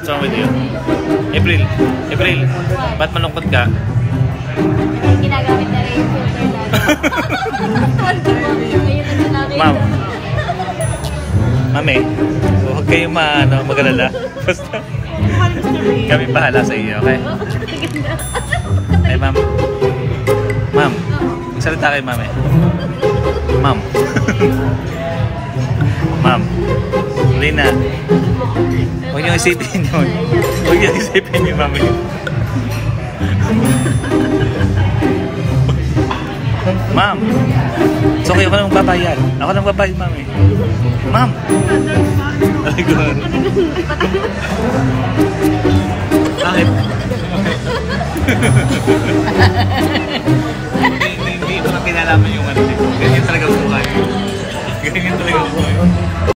wrong with you? April, April, ba't malungkot ka? Ginagamit na rin yung filter natin. Ma'am. Mami, huwag kayong mag-alala. Basta kami bahala sa iyo, okay? Ay, ma'am. Ma'am, salita kay mami. Ma'am. Ma'am. Huli na. Huwag niyong isipin yun. Huwag niyong isipin yun, mami. Ma'am. So, kayo ka nang magbabayad. Ako nang magbabayad, mami. Ma'am. Ay, gano'n. Bakit? Hindi ko na pinalaman yung ano dito. Ganyan talaga buhay. Ganyan talaga buhay.